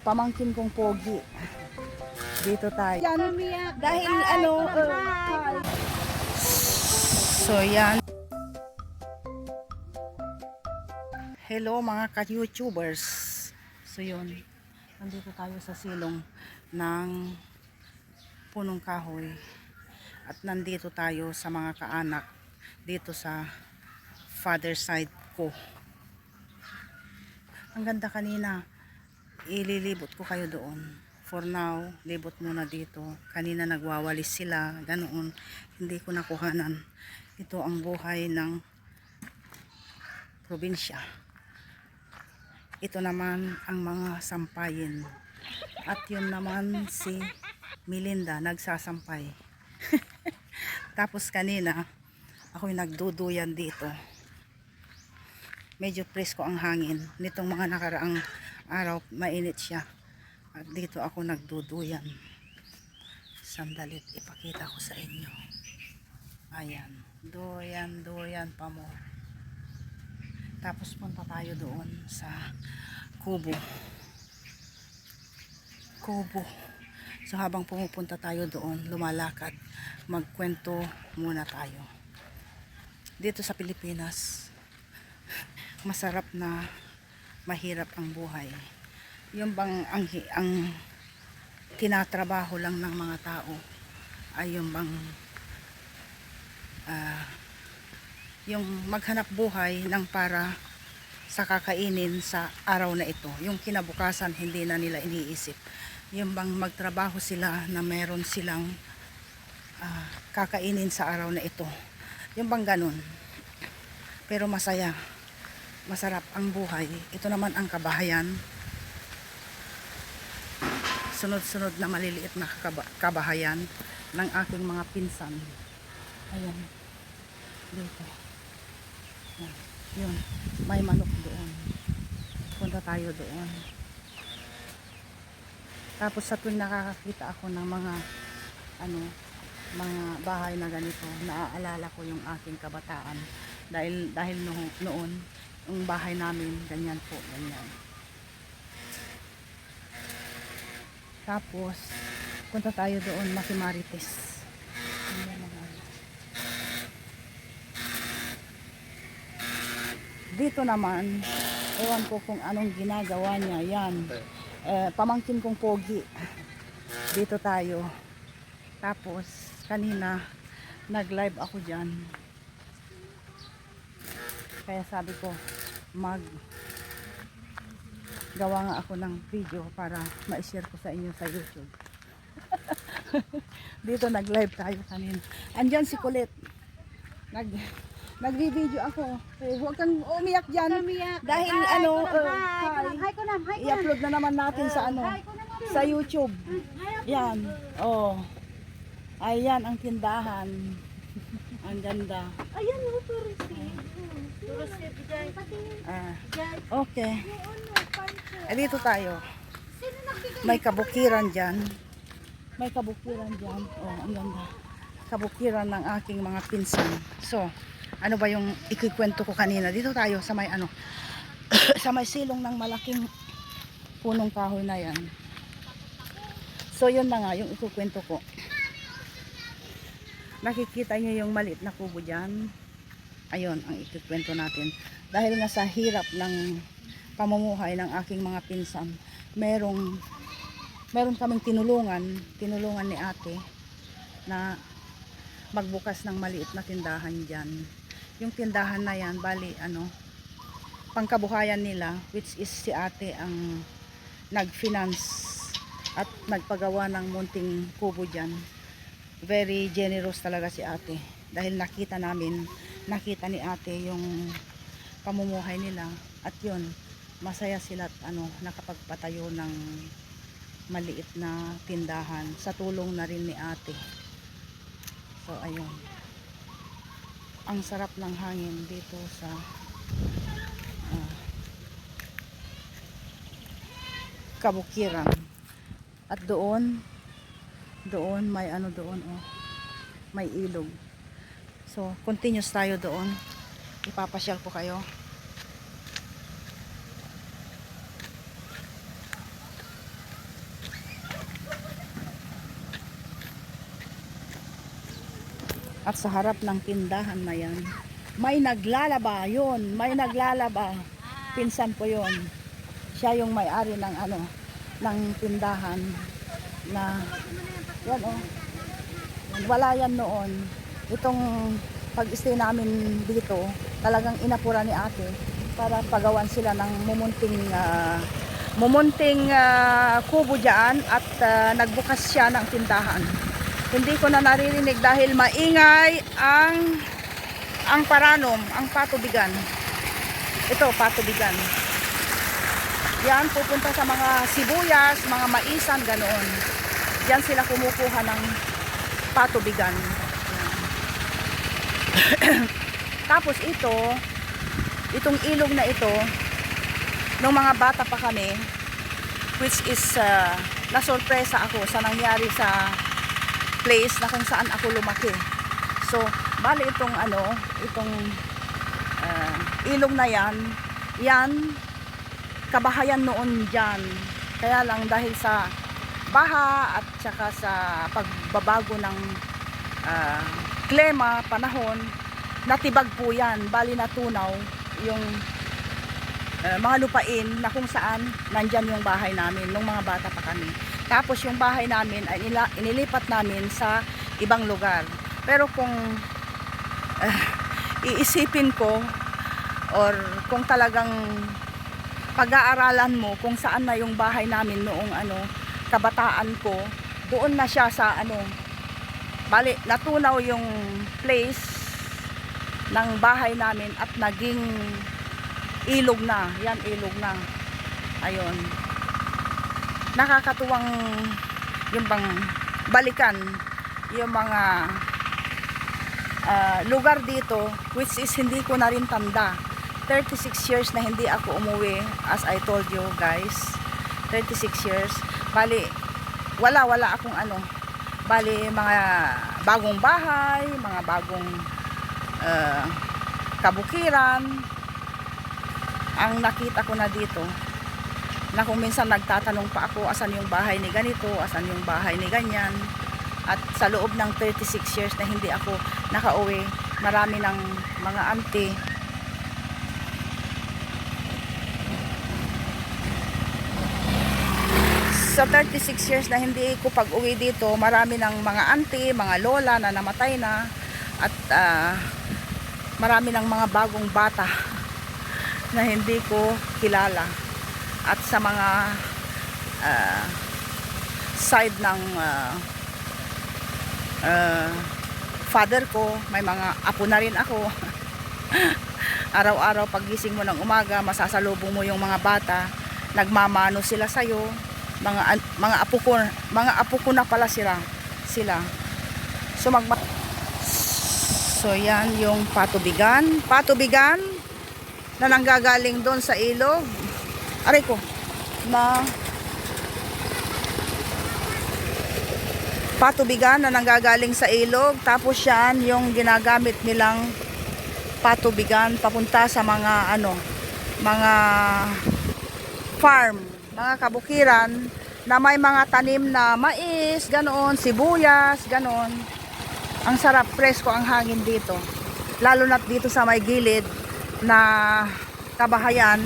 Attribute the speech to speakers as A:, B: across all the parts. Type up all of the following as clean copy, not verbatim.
A: Pamangkin kong pogi. Dito tayo. Yan,
B: Umiyak.
A: dahil
B: Hi,
A: ano,
B: hi.
A: so yan. Hello mga ka-YouTubers. So yun, nandito tayo sa silong ng punong kahoy. At nandito tayo sa mga kaanak dito sa father side ko. Ang ganda kanina. Ililibot ko kayo doon. For now, libot muna dito. Kanina nagwawalis sila, ganoon. Hindi ko nakuhanan. Ito ang buhay ng probinsya. Ito naman ang mga sampayin. At yun naman si Melinda nagsasampay. Tapos kanina, ako'y nagduduyan dito. Medyo presko ang hangin. Nitong mga nakaraang araw, mainit siya. At dito ako nagduduyan. Sandalit, ipakita ko sa inyo. Ayan. Duyan pa mo. Tapos punta tayo doon sa kubo. So habang pumupunta tayo doon, lumalakad, magkwento muna tayo. Dito sa Pilipinas, masarap na mahirap ang buhay. Yung bang ang tinatrabaho lang ng mga tao ay yung bang yung maghanap buhay ng para sa kakainin sa araw na ito. Yung kinabukasan hindi na nila iniisip. Yung bang magtrabaho sila na meron silang kakainin sa araw na ito. Yung bang ganun. Pero masaya. Masarap ang buhay. Ito naman ang kabahayan. Sunod-sunod na maliliit na kabahayan ng aking mga pinsan. Ayan. Dito. Yun. May manok doon. Punta tayo doon. Tapos sa tuwing nakakakita ako ng mga mga bahay na ganito, naaalala ko yung aking kabataan. Dahil noon yung bahay namin ganyan po, ganyan. Tapos punta tayo doon, Makimarites. Dito naman, ewan ko kung anong ginagawa niya. Yan, pamangkin kong pogi. Dito tayo. Tapos kanina nag-live ako dyan. Kaya sabi ko, gawa nga ako ng video para ma-share ko sa inyo sa YouTube. Dito nag-live tayo kanina. Andyan si Colette. Nag-video ako. Huwag kang umiyak dyan.
B: Umiyak.
A: Dahil
B: Hi,
A: ano,
B: Hi, Kunam. Hi, Kunam.
A: i-upload na naman natin sa sa YouTube. Yan. Oh. Ayan ang tindahan. Ang ganda.
B: Ayan, Turiste.
A: Okay. Dito tayo. May kabukiran dyan. Oh, ang ganda. Kabukiran ng aking mga pinsan. So, ano ba yung ikikwento ko kanina? Dito tayo sa may sa may silong ng malaking punong kahoy na yan. So, yun na nga yung ikikwento ko. Nakikita nyo yung maliit na kubo dyan. Ayun ang ikikwento natin. Dahil nga sa hirap ng pamumuhay ng aking mga pinsan, meron kaming tinulungan ni ate na magbukas ng maliit na tindahan dyan. Yung tindahan na yan, bali pangkabuhayan nila, which is si ate ang nag-finance at nagpagawa ng munting kubo dyan. Very generous talaga si ate. Dahil nakita ni ate yung pamumuhay nila. At yun, masaya sila at nakapagpatayo ng maliit na tindahan. Sa tulong na rin ni ate. So, ayun. Ang sarap ng hangin dito sa kabukiran. At doon may doon, oh, may ilog. So, continuous tayo doon. Ipapasyal ko kayo. At sa harap ng tindahan na yan, may naglalaba yun. May naglalaba. Pinsan ko yun. Siya yung may-ari ng ng tindahan na yan oh. Wala yan noon. Itong pag-stay namin dito, talagang inapura ni ate para pagawan sila ng mumunting kubo dyan at nagbukas siya ng tindahan. Hindi ko na naririnig dahil maingay ang paranom, ang patubigan. Ito, patubigan. Yan, pupunta sa mga sibuyas, mga maisan, ganoon. Diyan sila kumukuha ng patubigan. Tapos itong ilog na ito, nung mga bata pa kami, which is nasorpresa ako sa nangyari sa place na kung saan ako lumaki. So, bali itong ilog na yan kabahayan noon dyan. Kaya lang dahil sa baha at saka sa pagbabago ng klima, panahon, natibag po yan. Bali natunaw yung mga lupain na kung saan nandyan yung bahay namin nung mga bata pa kami. Tapos yung bahay namin ay inilipat namin sa ibang lugar. Pero kung iisipin ko or kung talagang pag-aaralan mo kung saan na yung bahay namin noong kabataan ko, doon na siya sa bali natunaw yung place ng bahay namin at naging ilog na. Yan, ilog na. Ayun. Nakakatuwang yung bang balikan yung mga lugar dito, which is hindi ko na rin tanda. 36 years na hindi ako umuwi, as I told you guys. 36 years. Bali, wala akong bali mga bagong bahay, mga bagong kabukiran ang nakita ko na dito, na kung minsan nagtatanong pa ako asan yung bahay ni ganito, asan yung bahay ni ganyan. At sa loob ng 36 years na hindi ako nakauwi, marami ng mga auntie sa 36 years na hindi ko pag-uwi dito, marami ng mga auntie, mga lola na namatay na, at marami ng mga bagong bata na hindi ko kilala. At sa mga side ng father ko, may mga apo na rin ako. Araw-araw pagising mo ng umaga, masasalubong mo yung mga bata, nagmamano sila sa'yo. Mga apo ko na pala sila. So yan yung patubigan na nanggagaling doon sa ilog. Aray ko, na patubigan na nanggagaling sa ilog. Tapos yan yung ginagamit nilang patubigan papunta sa mga mga farm, mga kabukiran na may mga tanim na mais, ganoon, sibuyas, ganoon. Ang sarap, presko ang hangin dito. Lalo na dito sa may gilid na kabahayan,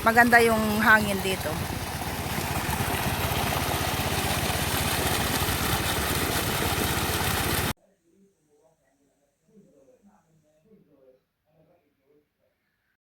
A: maganda yung hangin dito.